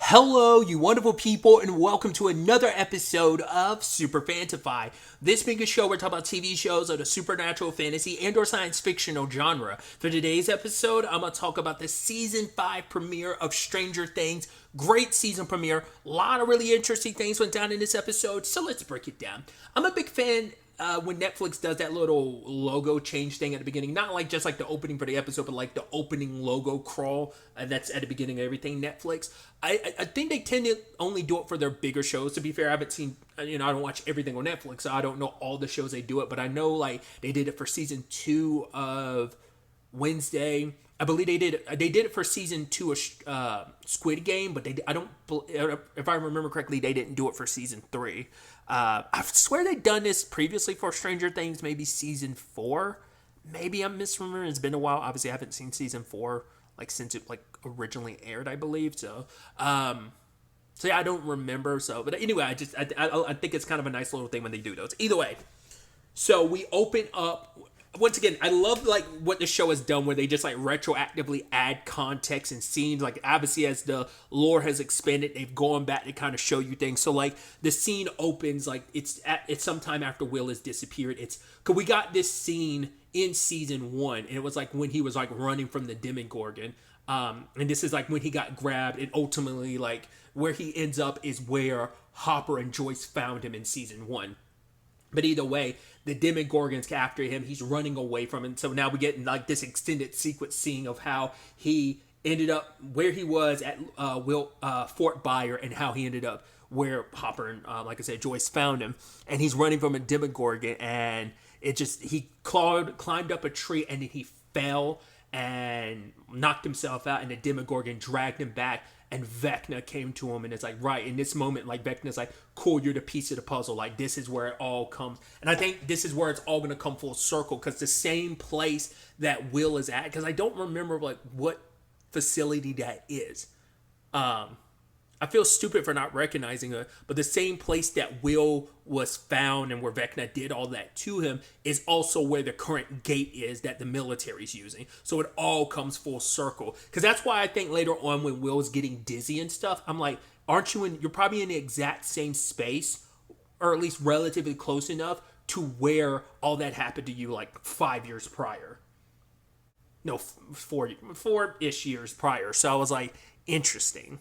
Hello, you wonderful people, and welcome to another episode of Super-Fanta-Fi. This being a show, we're talking about TV shows of the supernatural, fantasy, and or science fictional genre. For today's episode, I'm going to talk about the Season 5 premiere of Stranger Things. Great season premiere. A lot of really interesting things went down in this episode, so let's break it down. I'm a big fan when Netflix does that little logo change thing at the beginning, not like just like the opening for the episode, but like the opening logo crawl that's at the beginning of everything Netflix. I think they tend to only do it for their bigger shows. To be fair, I haven't seen, I don't watch everything on Netflix, so I don't know all the shows they do it, but I know like they did it for season 2 of Wednesday. I believe they did it for season 2 of Squid Game, but if I remember correctly, they didn't do it for season 3. I swear they'd done this previously for Stranger Things, maybe season 4. Maybe I'm misremembering. It's been a while. Obviously, I haven't seen season 4 like since it like originally aired, I believe. So yeah, I don't remember. So, but anyway, I think it's kind of a nice little thing when they do those. Either way, so we open up. Once again, I love like what the show has done where they just like retroactively add context and scenes. Like obviously as the lore has expanded, they've gone back to kind of show you things. So like the scene opens like it's sometime after Will has disappeared. It's because we got this scene in season 1 and it was like when he was like running from the Demogorgon. And this is like when he got grabbed and ultimately like where he ends up is where Hopper and Joyce found him in season 1. But either way, the Demogorgon's after him. He's running away from him. So now we get like this extended sequence scene of how he ended up where he was at Fort Byer and how he ended up where Hopper and, like I said, Joyce found him. And he's running from a Demogorgon. And he climbed up a tree and then he fell and knocked himself out. And the Demogorgon dragged him back. And Vecna came to him and it's like, right, in this moment, like Vecna's like, cool, you're the piece of the puzzle. Like this is where it all comes. And I think this is where it's all going to come full circle because the same place that Will is at, because I don't remember like what facility that is. I feel stupid for not recognizing it, but the same place that Will was found and where Vecna did all that to him is also where the current gate is that the military's using. So it all comes full circle. Because that's why I think later on when Will's getting dizzy and stuff, I'm like, you're probably in the exact same space, or at least relatively close enough to where all that happened to you like 5 years prior. No, 4-ish years prior. So I was like, interesting.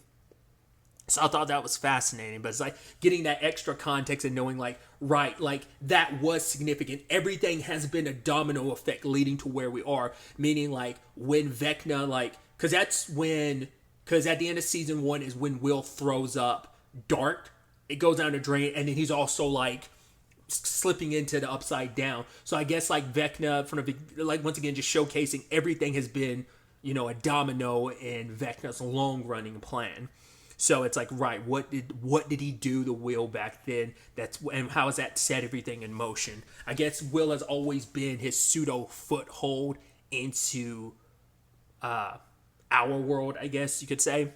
So I thought that was fascinating, but it's like getting that extra context and knowing like, right, like that was significant. Everything has been a domino effect leading to where we are, meaning like when Vecna, like, because at the end of season 1 is when Will throws up Dart. It goes down the drain and then he's also like slipping into the upside down. So I guess like Vecna, like once again, just showcasing everything has been, a domino in Vecna's long running plan. So it's like, right, what did he do to Will back then? And how has that set everything in motion? I guess Will has always been his pseudo foothold into our world, I guess you could say.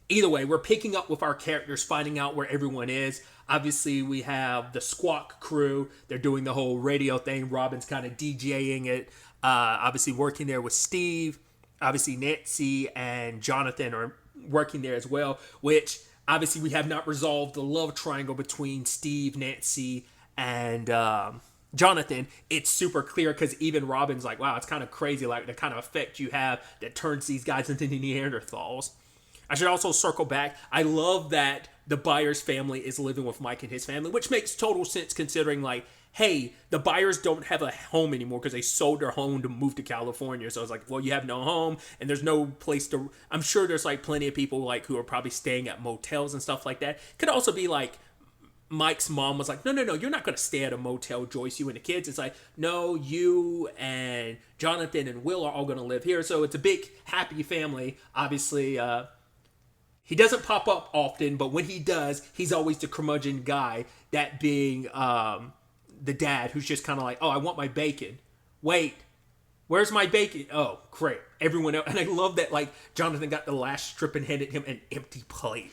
Either way, we're picking up with our characters, finding out where everyone is. Obviously, we have the Squawk crew. They're doing the whole radio thing. Robin's kind of DJing it. Obviously, working there with Steve. Obviously, Nancy and Jonathan are working there as well, which obviously we have not resolved the love triangle between Steve, Nancy, and Jonathan. It's super clear because even Robin's like, wow, it's kind of crazy, like the kind of effect you have that turns these guys into Neanderthals. I should also circle back. I love that the Byers family is living with Mike and his family, which makes total sense considering like, hey, the Byers don't have a home anymore because they sold their home to move to California. So it's like, well, you have no home and there's no place to... I'm sure there's like plenty of people like who are probably staying at motels and stuff like that. Could also be like Mike's mom was like, no, you're not going to stay at a motel, Joyce, you and the kids. It's like, no, you and Jonathan and Will are all going to live here. So it's a big, happy family. Obviously, he doesn't pop up often, but when he does, he's always the curmudgeon guy, that being... the dad who's just kind of like, oh, I want my bacon. Wait, where's my bacon? Oh, great. Everyone else. And I love that, like, Jonathan got the last strip and handed him an empty plate.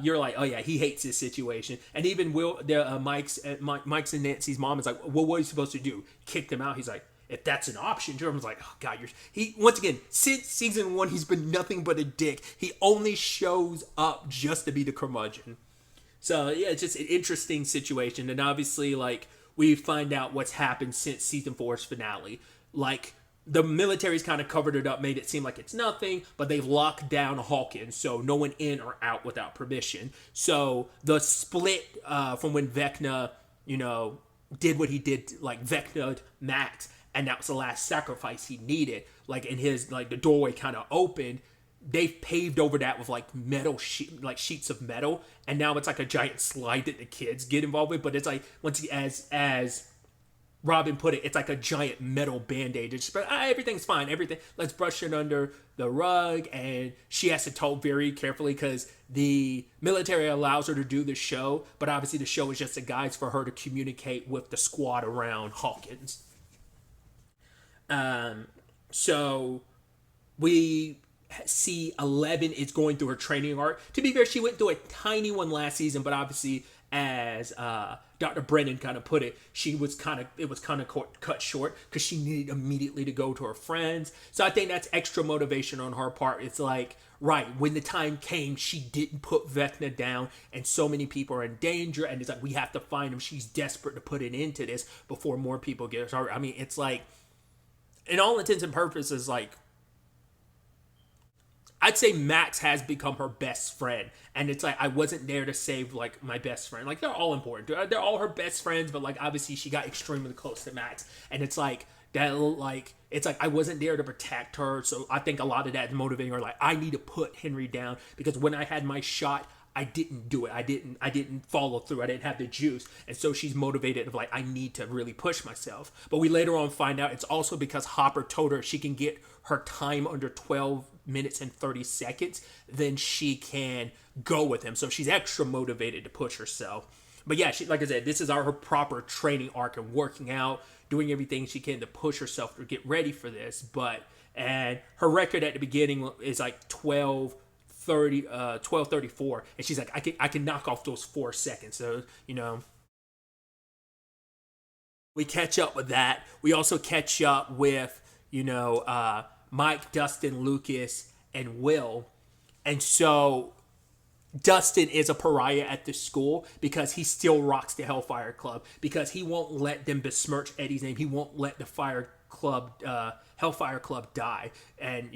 You're like, oh, yeah, he hates this situation. And even Mike's and Nancy's mom is like, well, what are you supposed to do? Kicked him out. He's like, if that's an option. Jeremy's like, oh God, he once again, since season 1, he's been nothing but a dick. He only shows up just to be the curmudgeon. So yeah, it's just an interesting situation. And obviously, like, we find out what's happened since season 4's finale. Like, the military's kind of covered it up, made it seem like it's nothing, but they've locked down Hawkins, so no one in or out without permission. So the split from when Vecna, did what he did, like Vecna'd Max, and that was the last sacrifice he needed. Like, in his, like, the doorway kind of opened. They've paved over that with like metal sheets of metal, and now it's like a giant slide that the kids get involved with. But it's like, once as Robin put it, it's like a giant metal band-aid. It's just, everything's fine. Let's brush it under the rug. And she has to talk very carefully because the military allows her to do the show, but obviously the show is just a guise for her to communicate with the squad around Hawkins. So we see 11 is going through her training arc. To be fair, she went through a tiny one last season, but obviously, as Dr. Brennan kind of put it, it was kind of cut short because she needed immediately to go to her friends. So I think that's extra motivation on her part. It's like, right, when the time came, she didn't put Vecna down, and so many people are in danger, and it's like, we have to find him. She's desperate to put an end to this before more people get hurt. I mean, it's like, in all intents and purposes, like, I'd say Max has become her best friend. And it's like, I wasn't there to save, like, my best friend. Like, they're all important. They're all her best friends, but, like, obviously she got extremely close to Max. And it's like, I wasn't there to protect her. So I think a lot of that is motivating her. Like, I need to put Henry down because when I had my shot, I didn't do it. I didn't follow through. I didn't have the juice. And so she's motivated of like, I need to really push myself. But we later on find out it's also because Hopper told her she can get her time under 12 minutes and 30 seconds, then she can go with him. So she's extra motivated to push herself. But yeah, she, like I said, this is her proper training arc and working out, doing everything she can to push herself to get ready for this. And her record at the beginning is like 12:34, and she's like, I can knock off those 4 seconds. So, we catch up with that. We also catch up with, Mike, Dustin, Lucas, and Will. And so Dustin is a pariah at the school because he still rocks the Hellfire Club, because he won't let them besmirch Eddie's name. He won't let the Hellfire Club die. And,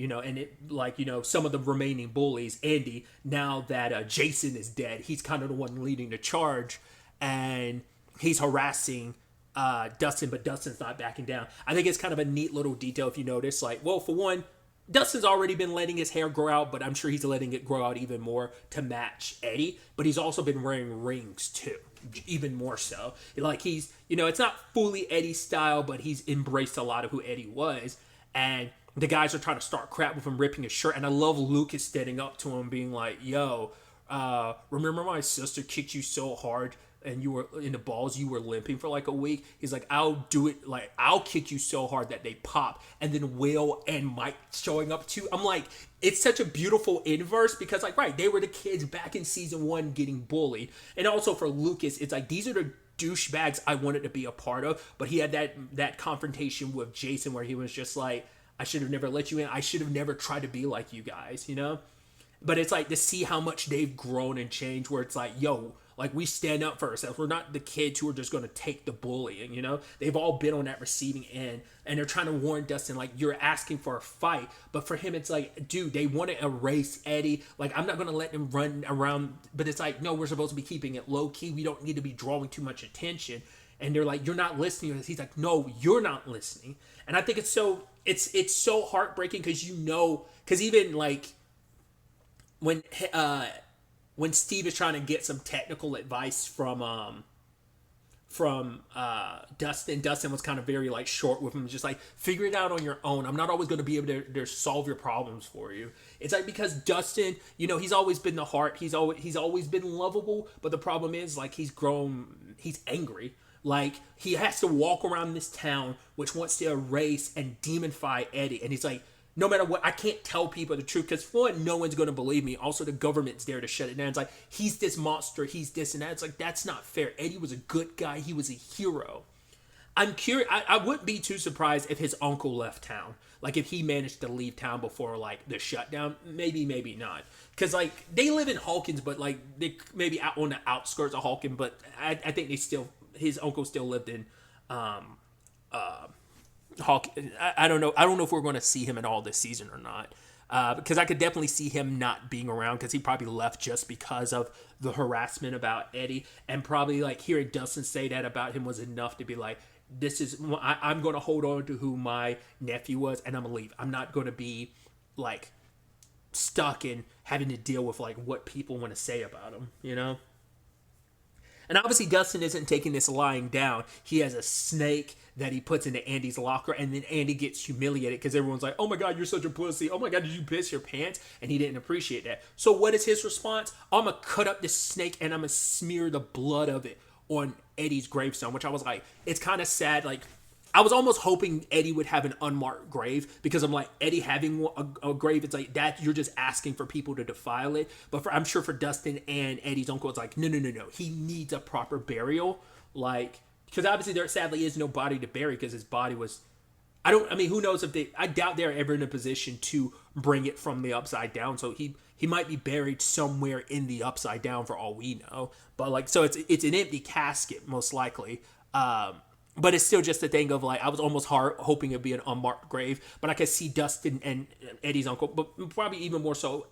some of the remaining bullies, Andy, now that Jason is dead, he's kind of the one leading the charge, and he's harassing Dustin, but Dustin's not backing down. I think it's kind of a neat little detail if you notice. Like, well, for one, Dustin's already been letting his hair grow out, but I'm sure he's letting it grow out even more to match Eddie. But he's also been wearing rings too, even more so. Like, he's, it's not fully Eddie style, but he's embraced a lot of who Eddie was. And the guys are trying to start crap with him ripping his shirt. And I love Lucas standing up to him being like, yo, remember my sister kicked you so hard and you were in the balls, you were limping for like a week? He's like, I'll do it. Like, I'll kick you so hard that they pop. And then Will and Mike showing up too. I'm like, it's such a beautiful inverse because, like, right, they were the kids back in season 1 getting bullied. And also for Lucas, it's like, these are the douchebags I wanted to be a part of. But he had that confrontation with Jason where he was just like, I should have never let you in. I should have never tried to be like you guys, But it's like to see how much they've grown and changed, where it's like, yo, like, we stand up for ourselves. We're not the kids who are just going to take the bullying, They've all been on that receiving end, and they're trying to warn Dustin, like, you're asking for a fight. But for him, it's like, dude, they want to erase Eddie. Like, I'm not going to let them run around. But it's like, no, we're supposed to be keeping it low-key. We don't need to be drawing too much attention. And they're like, you're not listening. He's like, no, you're not listening. And I think it's so heartbreaking because because even, like, when Steve is trying to get some technical advice from Dustin was kind of very, like, short with him, just like, figure it out on your own. I'm not always going to be able to solve your problems for you. It's like, because Dustin, he's always been the heart. He's always been lovable, but the problem is, like, he's angry. Like, he has to walk around this town which wants to erase and demonify Eddie, and he's like, no matter what, I can't tell people the truth because, for one, no one's going to believe me. Also, the government's there to shut it down. It's like, he's this monster, he's this and that. It's like, that's not fair. Eddie was a good guy. He was a hero. I'm curious. I wouldn't be too surprised if his uncle left town. Like if he managed to leave town before like the shutdown, maybe, maybe not. Because like they live in Hawkins, but like they maybe out on the outskirts of Hawkins. But I think they still his uncle still lived in Hawk. I don't know. I don't know if we're going to see him at all this season or not. Because I could definitely see him not being around because he probably left just because of the harassment about Eddie, and probably like hearing Dustin say that about him was enough to be like, this is I'm going to hold on to who my nephew was, and I'm gonna leave. I'm not going to be like stuck in having to deal with like what people want to say about him, you know. And obviously, Dustin isn't taking this lying down. He has a snake that he puts into Andy's locker, and then Andy gets humiliated because everyone's like, oh my God, you're such a pussy. Oh my God, did you piss your pants? And he didn't appreciate that. So what is his response? I'm going to cut up this snake and I'm going to smear the blood of it on Eddie's gravestone, which I was like, it's kind of sad. Like, I was almost hoping Eddie would have an unmarked grave because I'm like, Eddie having a grave, it's like that you're just asking for people to defile it. But I'm sure for Dustin and Eddie's uncle, it's like, no. He needs a proper burial. Like, because obviously there sadly is no body to bury because his body was, I mean, who knows if I doubt they're ever in a position to bring it from the upside down. So he might be buried somewhere in the upside down for all we know. But like, so it's an empty casket most likely. But it's still just a thing of like, I was almost hoping it'd be an unmarked grave, but I could see Dustin and Eddie's uncle, but probably even more so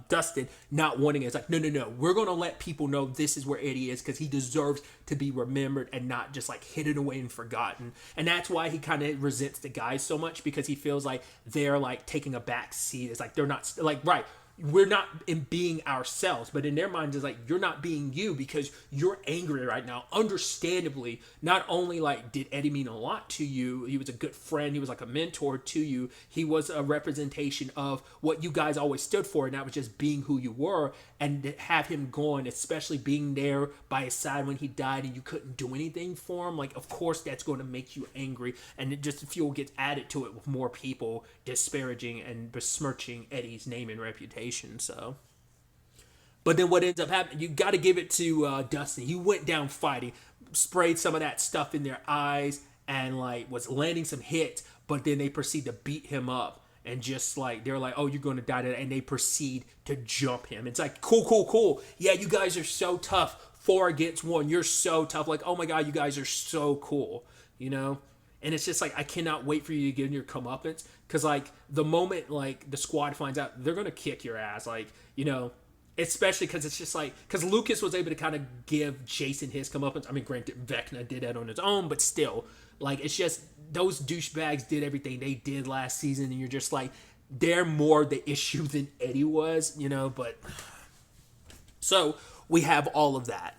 Dustin not wanting it. It's like, no, we're going to let people know this is where Eddie is because he deserves to be remembered and not just like hidden away and forgotten. And that's why he kind of resents the guys so much because he feels like they're like taking a back seat. It's like they're not like, right. We're not in being ourselves, but in their minds it's like you're not being you because you're angry right now. Understandably, not only like did Eddie mean a lot to you, he was a good friend, he was like a mentor to you, he was a representation of what you guys always stood for, and that was just being who you were. And to have him gone, especially being there by his side when he died and you couldn't do anything for him, like of course that's going to make you angry, and it just fuel gets added to it with more people disparaging and besmirching Eddie's name and reputation. So, but then what ends up happening, you got to give it to Dustin. He went down fighting, sprayed some of that stuff in their eyes, and like was landing some hits, but then they proceed to beat him up. And just like, they're like, oh, you're going to die today. And they proceed to jump him. It's like, cool. Yeah, you guys are so tough. 4 against 1. You're so tough. Like, oh my God, you guys are so cool. You know? And it's just like, I cannot wait for you to get in your comeuppance. Because like, the moment like the squad finds out, they're going to kick your ass. Like, you know, especially because it's just like, because Lucas was able to kind of give Jason his comeuppance. I mean, granted, Vecna did that on his own, but still, like, it's just, those douchebags did everything they did last season, and you're just like, they're more the issue than Eddie was, you know, but, so, we have all of that.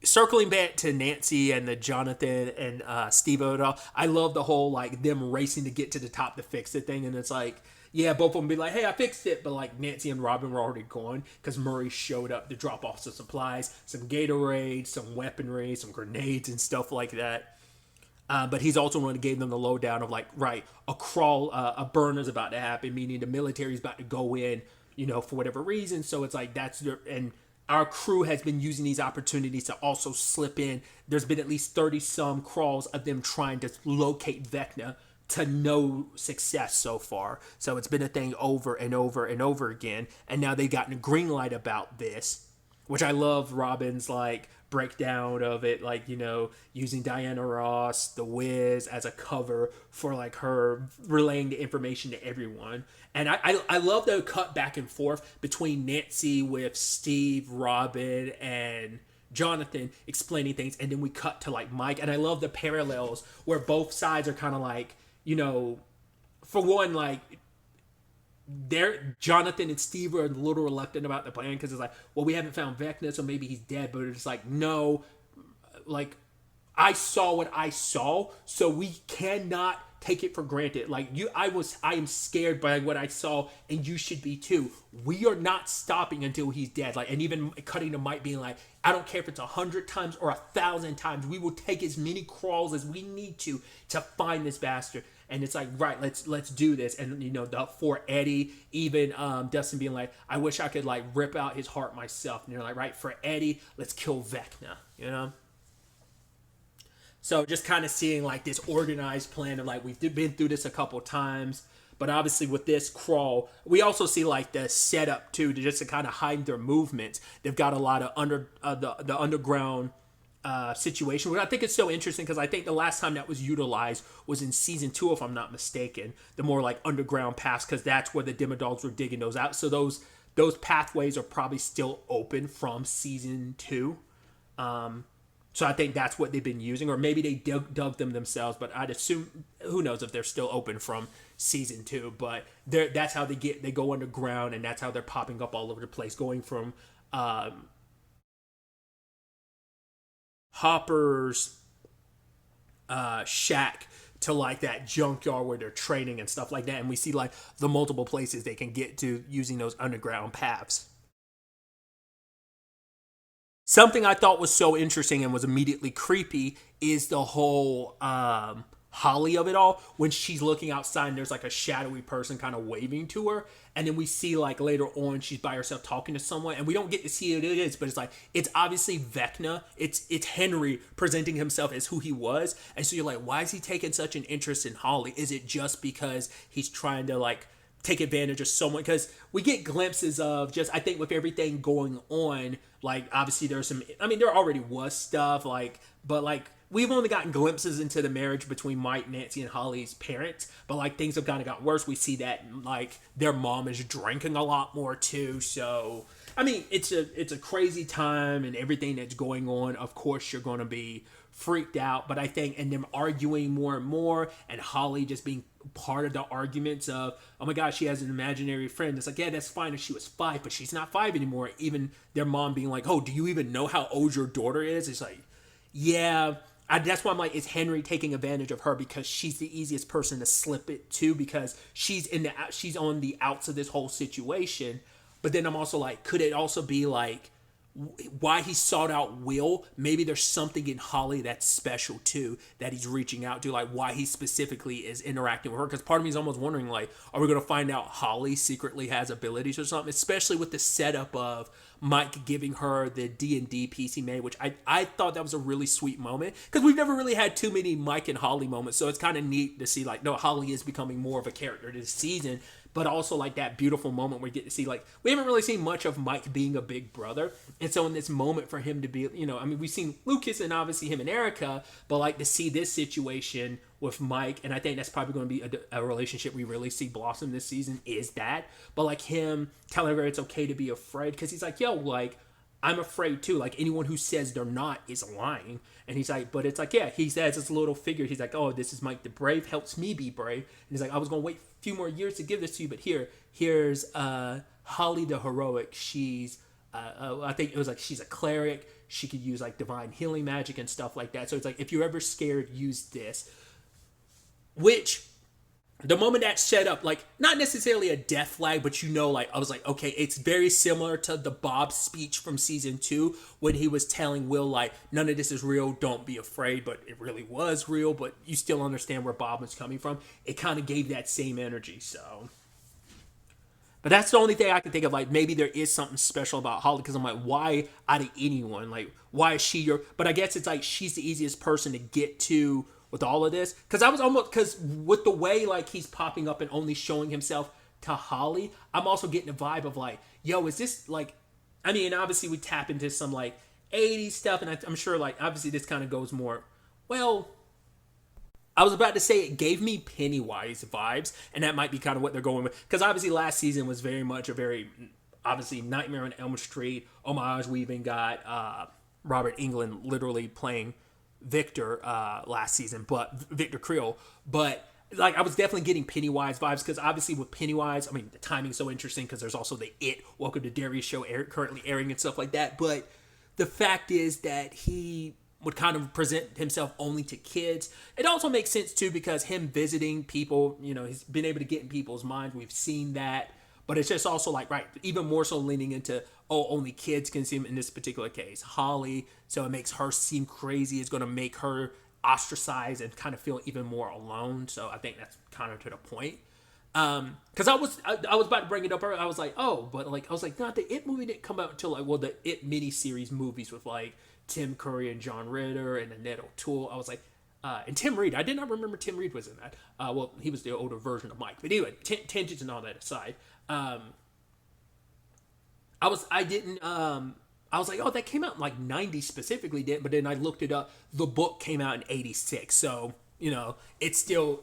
Circling back to Nancy and the Jonathan and Steve Odell, I love the whole, like, them racing to get to the top to fix it thing, and it's like, yeah, both of them be like, hey, I fixed it. But like Nancy and Robin were already gone because Murray showed up to drop off some supplies, some Gatorade, some weaponry, some grenades and stuff like that. But he's also the one who gave them the lowdown of like, right, a burn is about to happen, meaning the military's about to go in, you know, for whatever reason. So it's like, and our crew has been using these opportunities to also slip in. There's been at least 30 some crawls of them trying to locate Vecna, to no success so far. So it's been a thing over and over and over again. And now they've gotten a green light about this, which I love Robin's like breakdown of it, like, you know, using Diana Ross, the Wiz as a cover for like her relaying the information to everyone. And I love the cut back and forth between Nancy with Steve, Robin, and Jonathan explaining things, and then we cut to like Mike. And I love the parallels where both sides are kind of like, you know, for one, like, Jonathan and Steve are a little reluctant about the plan because it's like, well, we haven't found Vecna, so maybe he's dead. But it's like, no, like, I saw what I saw, so we cannot take it for granted. Like, I am scared by what I saw, and you should be too. We are not stopping until he's dead. Like, and even cutting to Mike being like, I don't care if it's 100 times or 1,000 times. We will take as many crawls as we need to find this bastard. And it's like, right, let's do this. And, you know, for Eddie, even Dustin being like, I wish I could, like, rip out his heart myself. And you're like, right, for Eddie, let's kill Vecna, you know? So just kind of seeing like this organized plan of like we've been through this a couple times, but obviously with this crawl, we also see like the setup too to just to kind of hide their movements. They've got a lot of the underground situation, which I think is so interesting because I think the last time that was utilized was in season 2, if I'm not mistaken. The more like underground paths, because that's where the Demodogs were digging those out. So those pathways are probably still open from season 2. So I think that's what they've been using, or maybe they dug them themselves. But I'd assume, who knows if they're still open from season 2. But that's how they go underground, and that's how they're popping up all over the place, going from Hopper's shack to like that junkyard where they're training and stuff like that. And we see like the multiple places they can get to using those underground paths. Something I thought was so interesting and was immediately creepy is the whole Holly of it all. When she's looking outside and there's like a shadowy person kind of waving to her, and then we see like later on she's by herself talking to someone, and we don't get to see who it is, but it's like it's obviously Vecna. It's Henry presenting himself as who he was, and so you're like, why is he taking such an interest in Holly? Is it just because he's trying to like take advantage of someone? Because we get glimpses of just, I think with everything going on, like obviously there's some, I mean there already was stuff like, but like we've only gotten glimpses into the marriage between Mike, Nancy, and Holly's parents, but like things have kind of gotten worse. We see that like their mom is drinking a lot more too. So I mean it's a crazy time and everything that's going on. Of course you're going to be freaked out, but I think, and them arguing more and more, and Holly just being part of the arguments of, oh my gosh, she has an imaginary friend. It's like, yeah, that's fine if she was 5, but she's not 5 anymore. Even their mom being like, oh, do you even know how old your daughter is? It's like, yeah. That's why I'm like, is Henry taking advantage of her because she's the easiest person to slip it to, because she's on the outs of this whole situation. But then I'm also like, could it also be like why he sought out Will? Maybe there's something in Holly that's special too, that he's reaching out to, like why he specifically is interacting with her. Because part of me is almost wondering, like, are we going to find out Holly secretly has abilities or something? Especially with the setup of Mike giving her the D&D piece he made, which I thought that was a really sweet moment, because we've never really had too many Mike and Holly moments. So it's kind of neat to see like, no, Holly is becoming more of a character this season. But also like that beautiful moment where we get to see, like, we haven't really seen much of Mike being a big brother. And so in this moment for him to be, you know, I mean, we've seen Lucas and obviously him and Erica, but like to see this situation with Mike, and I think that's probably going to be a relationship we really see blossom this season, is that. But like him telling her it's okay to be afraid, because he's like, yo, like, I'm afraid too. Like anyone who says they're not is lying. And he's like, but it's like, yeah, he says this little figure. He's like, oh, this is Mike the Brave, helps me be brave. And he's like, I was going to wait a few more years to give this to you, but here's Holly the Heroic. She's, I think it was like, she's a cleric. She could use like divine healing magic and stuff like that. So it's like, if you're ever scared, use this. Which, the moment that's set up, like, not necessarily a death flag, but you know, like, I was like, okay, it's very similar to the Bob speech from season 2 when he was telling Will, like, none of this is real, don't be afraid, but it really was real, but you still understand where Bob was coming from. It kind of gave that same energy, so. But that's the only thing I can think of, like, maybe there is something special about Holly, because I'm like, why out of anyone? Like, why is she your, but I guess it's like, she's the easiest person to get to with all of this, because I was almost, because with the way like he's popping up and only showing himself to Holly, I'm also getting a vibe of like, yo, is this like, I mean, obviously we tap into some like 80s stuff, and I'm sure like obviously this kind of goes more, well, I was about to say it gave me Pennywise vibes, and that might be kind of what they're going with, because obviously last season was very much a very, obviously, Nightmare on Elm Street homage. We even got Robert Englund literally playing Victor last season, but Victor Creel. But like I was definitely getting Pennywise vibes, because obviously with Pennywise, I mean, the timing's so interesting because there's also the Welcome to Derry show currently airing and stuff like that. But the fact is that he would kind of present himself only to kids. It also makes sense too, because him visiting people, you know, he's been able to get in people's minds. We've seen that. But it's just also like, right, even more so leaning into, oh, only kids can see him in this particular case. Holly, so it makes her seem crazy. It's going to make her ostracized and kind of feel even more alone. So I think that's kind of to the point. Because I was about to bring it up earlier. I was like, oh, but like, I was like, the It movie didn't come out until like, well, the It miniseries movies with like Tim Curry and John Ritter and Annette O'Toole. I was like, And Tim Reed. I did not remember Tim Reed was in that. Well, he was the older version of Mike. But anyway, tangents and all that aside, I was like, oh, that came out in like 90 specifically, did, but then I looked it up. The book came out in 86, so it still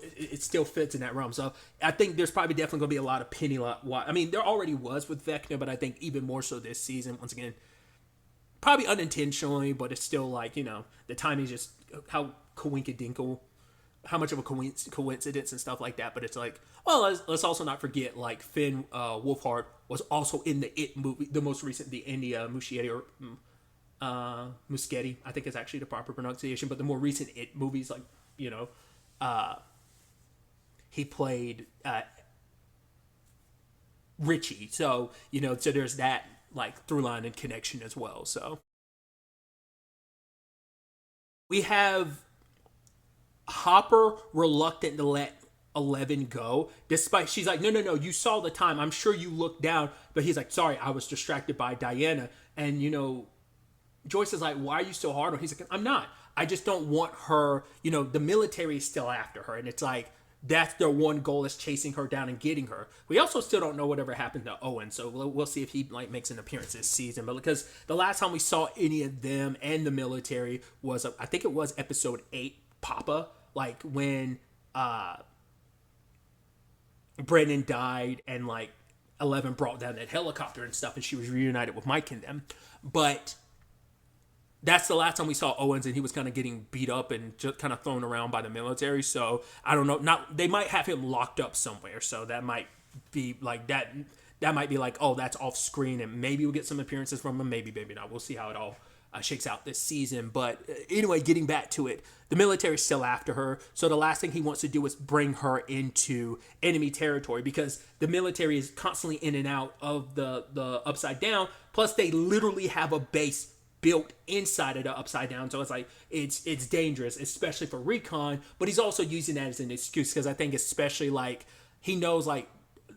fits in that realm. So I think there's probably definitely gonna be a lot of penny lot. I mean, there already was with Vecna, but I think even more so this season. Once again, probably unintentionally, but it's still like the timing is just how coinkadinkle, how much of a coincidence and stuff like that. But it's like, well, let's also not forget like Finn Wolfhard was also in the It movie, the most recent, the India Muschietti or Muschietti, I think is actually the proper pronunciation. But the more recent It movies, like he played Richie, so so there's that like through line and connection as well. So we have Hopper reluctant to let 11 go, despite she's like, no, you saw the time. I'm sure you looked down, but he's like, sorry, I was distracted by Diana. And Joyce is like, why are you so hard on? He's like, I'm not. I just don't want her. The military is still after her, and it's like that's their one goal is chasing her down and getting her. We also still don't know whatever happened to Owen, so we'll see if he like makes an appearance this season. But because the last time we saw any of them and the military was, I think it was episode 8, Papa, like when Brennan died and like 11 brought down that helicopter and stuff, and she was reunited with Mike and them. But that's the last time we saw Owens, and he was kind of getting beat up and just kind of thrown around by the military. So I don't know. They might have him locked up somewhere. So that might be like that. That might be like, oh, that's off screen, and maybe we'll get some appearances from him. Maybe not. We'll see how it all shakes out this season. But anyway, getting back to it, the military's still after her. So the last thing he wants to do is bring her into enemy territory, because the military is constantly in and out of the Upside Down. Plus, they literally have a base built inside of the Upside Down, so it's like it's dangerous, especially for recon. But he's also using that as an excuse, because I think especially like he knows like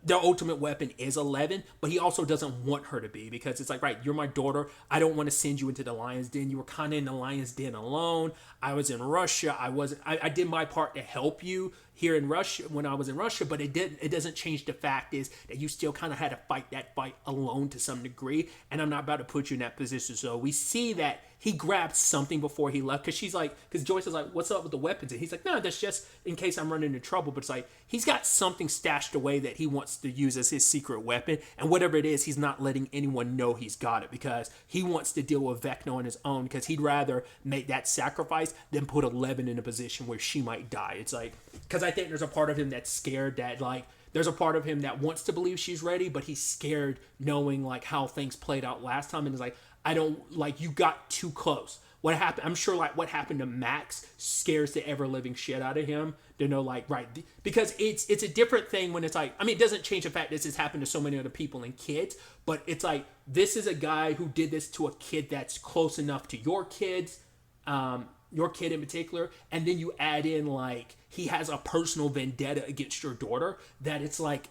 their ultimate weapon is 11, but he also doesn't want her to be, because it's like, right, you're my daughter. I don't want to send you into the lion's den. You were kind of in the lion's den alone. I was in Russia. I did my part to help you here in Russia when I was in Russia, but it doesn't change the fact is that you still kind of had to fight that fight alone to some degree, and I'm not about to put you in that position. So we see that he grabbed something before he left, because Joyce is like, what's up with the weapons? And he's like, no, that's just in case I'm running into trouble. But it's like he's got something stashed away that he wants to use as his secret weapon, and whatever it is, he's not letting anyone know he's got it, because he wants to deal with Vecna on his own, because he'd rather make that sacrifice than put 11 in a position where she might die. It's like, because I think there's a part of him that's scared, that like there's a part of him that wants to believe she's ready, but he's scared knowing like how things played out last time, and is like, I don't, like, you got too close. What happened, I'm sure like what happened to Max scares the ever living shit out of him to know, like, right, because it's a different thing when it's like, I mean, it doesn't change the fact this has happened to so many other people and kids, but it's like, this is a guy who did this to a kid that's close enough to your kids, your kid in particular, and then you add in like he has a personal vendetta against your daughter, that it's like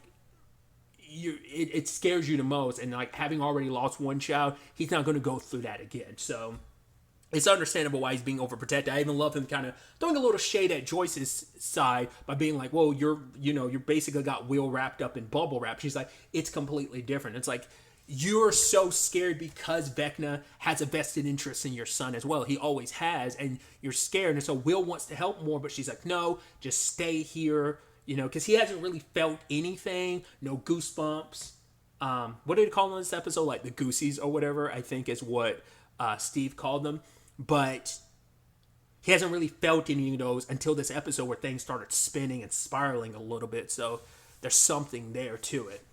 it scares you the most. And like, having already lost one child, he's not going to go through that again. So it's understandable why he's being overprotected. I even love him kind of throwing a little shade at Joyce's side by being like, well, you're basically got Will wrapped up in bubble wrap. She's like, it's completely different. It's like, you're so scared because Vecna has a vested interest in your son as well. He always has, and you're scared. And so Will wants to help more, but she's like, no, just stay here, because he hasn't really felt anything, no goosebumps. What did he call them in this episode? Like the goosies or whatever, I think is what Steve called them. But he hasn't really felt any of those until this episode where things started spinning and spiraling a little bit. So there's something there to it.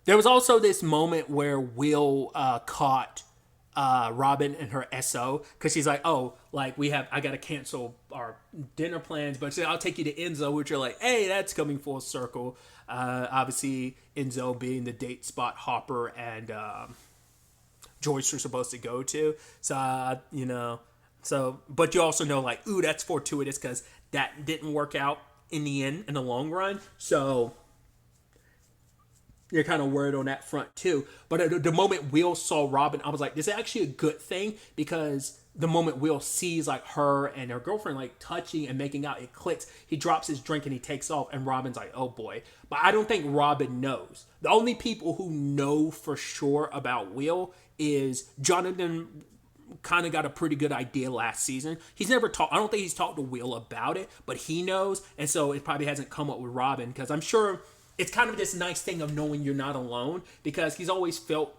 There was also this moment where Will caught Robin and her SO, because she's like, oh, like I got to cancel our dinner plans, but she said, I'll take you to Enzo, which are like, hey, that's coming full circle. Obviously, Enzo being the date spot Hopper and Joyce are supposed to go to. So, but you also know, like, ooh, that's fortuitous, because that didn't work out in the end, in the long run. So you're kind of worried on that front too. But at the moment Will saw Robin, I was like, this is actually a good thing, because the moment Will sees like her and her girlfriend like touching and making out, it clicks. He drops his drink and he takes off, and Robin's like, "Oh boy!" But I don't think Robin knows. The only people who know for sure about Will is Jonathan. Kind of got a pretty good idea last season. He's never talked. I don't think he's talked to Will about it, but he knows, and so it probably hasn't come up with Robin because I'm sure it's kind of this nice thing of knowing you're not alone because he's always felt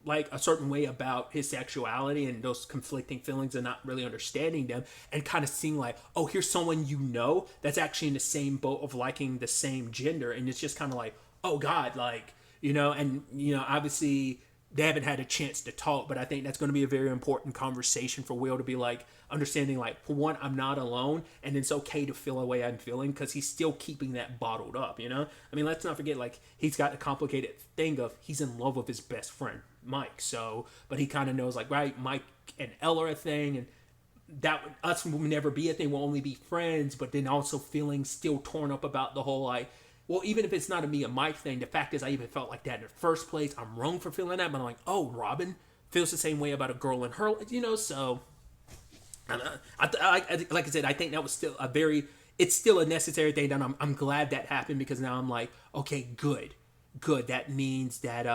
like a certain way about his sexuality and those conflicting feelings and not really understanding them and kind of seeing like, oh, here's someone you know that's actually in the same boat of liking the same gender, and it's just kind of like, oh God, like, and obviously they haven't had a chance to talk, but I think that's going to be a very important conversation for Will to be like understanding like, for one, I'm not alone, and it's okay to feel the way I'm feeling because he's still keeping that bottled up, I mean, let's not forget, like, he's got a complicated thing of he's in love with his best friend Mike, so, but he kind of knows like, right, Mike and Elle are a thing, and that us will never be a thing, we'll only be friends, but then also feeling still torn up about the whole like, well, even if it's not a me and Mike thing, the fact is I even felt like that in the first place. I'm wrong for feeling that, but I'm like, oh, Robin feels the same way about a girl in her, so like I said, I think that was still it's still a necessary thing, and I'm glad that happened because now I'm like, okay, good. That means that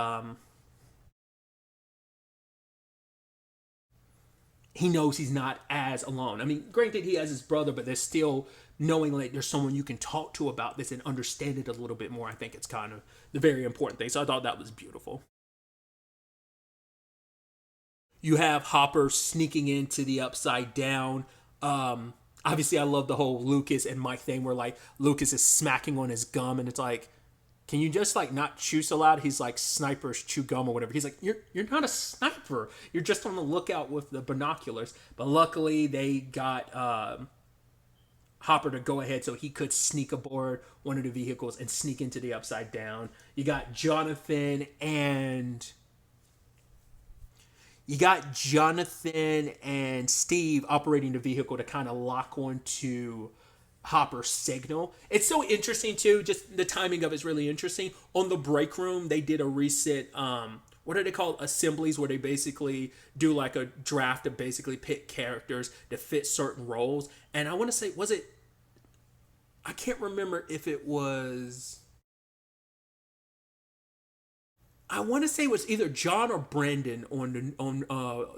he knows he's not as alone. I mean, granted, he has his brother, but there's still knowing like there's someone you can talk to about this and understand it a little bit more. I think it's kind of the very important thing. So I thought that was beautiful. You have Hopper sneaking into the Upside Down. Obviously, I love the whole Lucas and Mike thing where like Lucas is smacking on his gum, and it's like, can you just like not chew so loud? He's like, snipers chew gum or whatever. He's like, you're not a sniper. You're just on the lookout with the binoculars. But luckily, they got Hopper to go ahead so he could sneak aboard one of the vehicles and sneak into the Upside Down. You got Jonathan and Steve operating the vehicle to kind of lock onto Hopper's signal. It's so interesting too. Just the timing of it's really interesting. On the break room, they did a recent what are they called? Assemblies, where they basically do like a draft to basically pick characters to fit certain roles. And I want to say, was it? I can't remember if it was. I want to say it was either John or Brandon on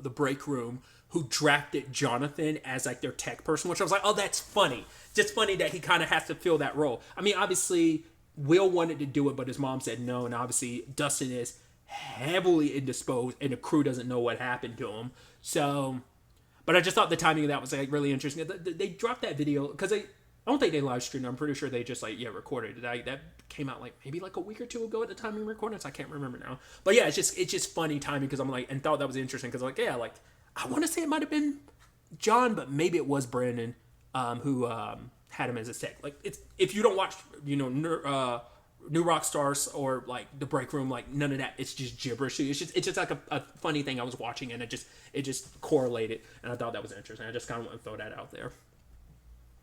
the break room who drafted Jonathan as like their tech person, which I was like, oh, that's funny. Just funny that he kind of has to fill that role. I mean, obviously, Will wanted to do it, but his mom said no, and obviously Dustin is heavily indisposed, and the crew doesn't know what happened to him. So, but I just thought the timing of that was like really interesting. They dropped that video because I don't think they live streamed. I'm pretty sure they just like recorded it. That came out like maybe like a week or two ago at the time we recorded. So I can't remember now. But yeah, it's just funny timing because I'm like, and thought that was interesting because like, yeah, like I want to say it might have been John, but maybe it was Brandon who had him as a tech. Like, it's, if you don't watch New Rock Stars or like The Break Room, like none of that. It's just gibberish. It's just like a funny thing I was watching, and it just correlated, and I thought that was interesting. I just kind of want to throw that out there.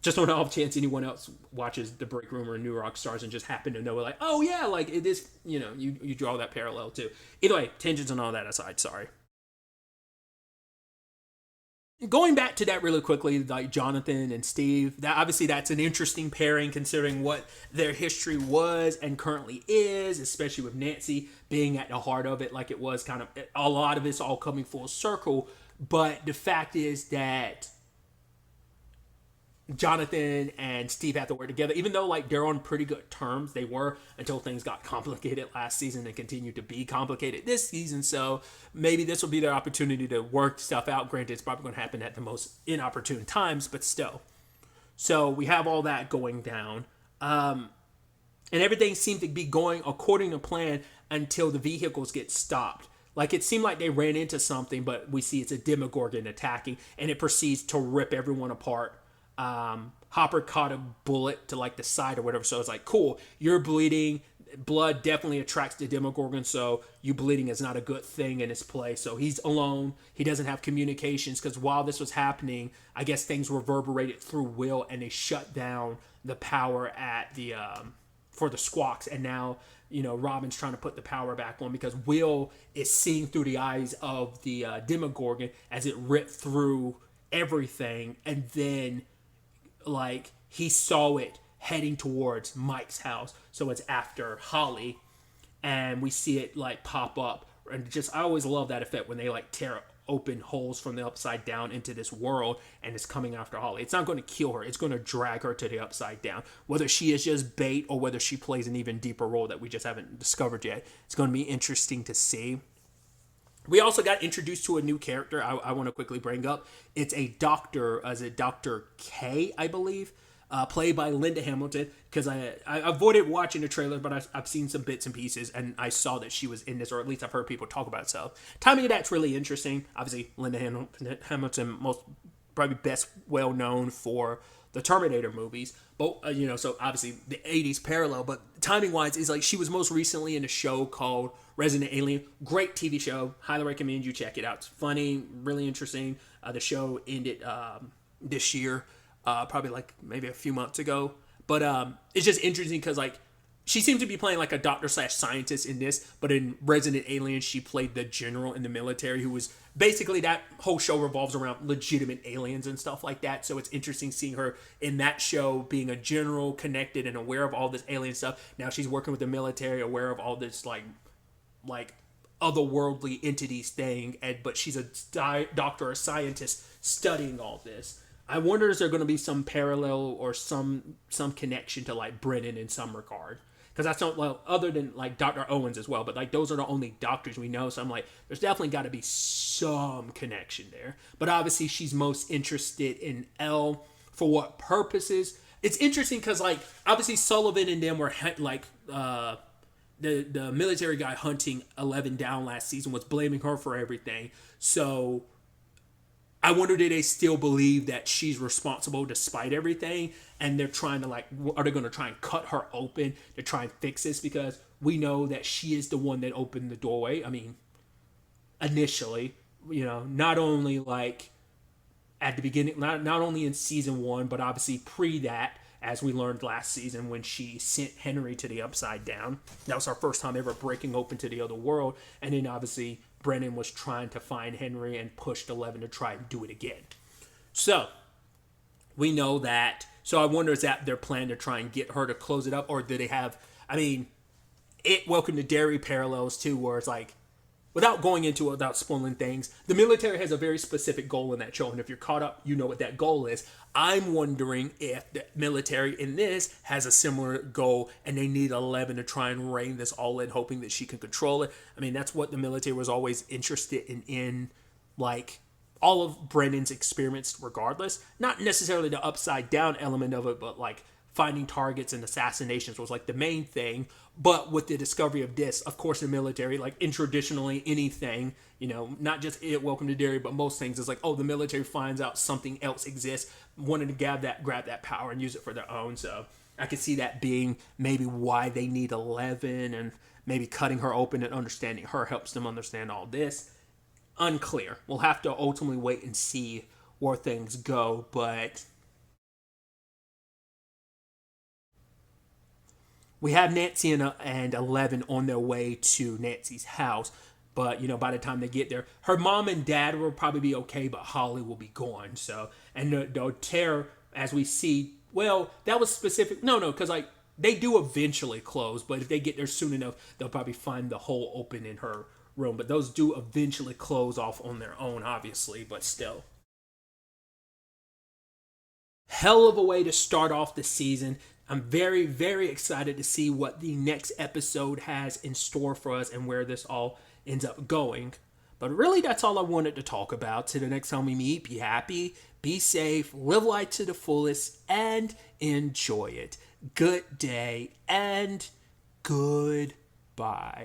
Just on the off chance anyone else watches The Break Room or New Rock Stars and just happen to know, like, oh yeah, like it is, you draw that parallel too. Either way, tangents and all that aside, sorry. Going back to that really quickly, like Jonathan and Steve, that obviously that's an interesting pairing considering what their history was and currently is, especially with Nancy being at the heart of it, like it was kind of a lot of it's all coming full circle. But the fact is that Jonathan and Steve have to work together, even though like they're on pretty good terms. They were until things got complicated last season and continue to be complicated this season. So maybe this will be their opportunity to work stuff out. Granted, it's probably going to happen at the most inopportune times, but still. So we have all that going down, and everything seemed to be going according to plan until the vehicles get stopped. Like it seemed like they ran into something, but we see it's a Demogorgon attacking, and it proceeds to rip everyone apart. Hopper caught a bullet to like the side or whatever, so it's like, cool, you're bleeding. Blood definitely attracts the Demogorgon, so you bleeding is not a good thing in his play. So he's alone. He doesn't have communications because while this was happening, I guess things reverberated through Will, and they shut down the power at the for the Squawks. And now Robin's trying to put the power back on because Will is seeing through the eyes of the Demogorgon as it ripped through everything, and then like he saw it heading towards Mike's house. So it's after Holly, and we see it like pop up. And just I always love that effect when they like tear open holes from the upside down into this world, and it's coming after Holly. It's not going to kill her, it's going to drag her to the upside down. Whether she is just bait or whether she plays an even deeper role that we just haven't discovered yet, it's going to be interesting to see. We also got introduced to a new character I want to quickly bring up. It's a doctor, as a Dr. K, I believe, played by Linda Hamilton, because I avoided watching the trailer, but I've seen some bits and pieces, and I saw that she was in this, or at least I've heard people talk about it. So timing of that's really interesting. Obviously, Linda Hamilton, most probably best well known for the Terminator movies, but so obviously the 80s parallel, but timing wise is like she was most recently in a show called Resident Alien. Great TV show, highly recommend you check it out. It's funny, really interesting. The show ended this year, probably like maybe a few months ago, but it's just interesting because like she seemed to be playing like a doctor slash scientist in this, but in Resident Alien, she played the general in the military who was basically, that whole show revolves around legitimate aliens and stuff like that. So it's interesting seeing her in that show being a general, connected and aware of all this alien stuff. Now she's working with the military, aware of all this like otherworldly entities thing, but she's a doctor or scientist studying all this. I wonder, is there going to be some parallel or some connection to like Brennan in some regard? Because that's not, well, other than like Dr. Owens as well, but like those are the only doctors we know. So I'm like, there's definitely got to be some connection there. But obviously she's most interested in Elle. For what purposes? It's interesting because like obviously Sullivan and them were like the military guy hunting 11 down last season was blaming her for everything. So I wonder, do they still believe that she's responsible despite everything? And they're trying to like, are they going to try and cut her open to try and fix this? Because we know that she is the one that opened the doorway. I mean, initially, not only like at the beginning, not only in season 1, but obviously pre that, as we learned last season when she sent Henry to the upside down. That was our first time ever breaking open to the other world. And then obviously Brennan was trying to find Henry and pushed 11 to try and do it again. So we know that. So I wonder, is that their plan to try and get her to close it up? Or do they have, I mean, Welcome to Derry parallels too, where it's like, without going into it, without spoiling things, the military has a very specific goal in that show. And if you're caught up, you know what that goal is. I'm wondering if the military in this has a similar goal and they need 11 to try and rein this all in, hoping that she can control it. I mean, that's what the military was always interested in like all of Brennan's experiments regardless. Not necessarily the upside down element of it, but like finding targets and assassinations was like the main thing. But with the discovery of this, of course, the military, like in traditionally anything, not just Welcome to Derry, but most things, is like, oh, the military finds out something else exists, wanting to grab that power and use it for their own. So I could see that being maybe why they need 11, and maybe cutting her open and understanding her helps them understand all this. Unclear. We'll have to ultimately wait and see where things go, but we have Nancy and 11 on their way to Nancy's house. But, by the time they get there, her mom and dad will probably be okay, but Holly will be gone. So, and the terror, as we see, well, that was specific. No, because like they do eventually close, but if they get there soon enough, they'll probably find the hole open in her room. But those do eventually close off on their own, obviously, but still. Hell of a way to start off the season. I'm very, very excited to see what the next episode has in store for us and where this all ends up going. But really, that's all I wanted to talk about. Till the next time we meet, be happy, be safe, live life to the fullest, and enjoy it. Good day and goodbye.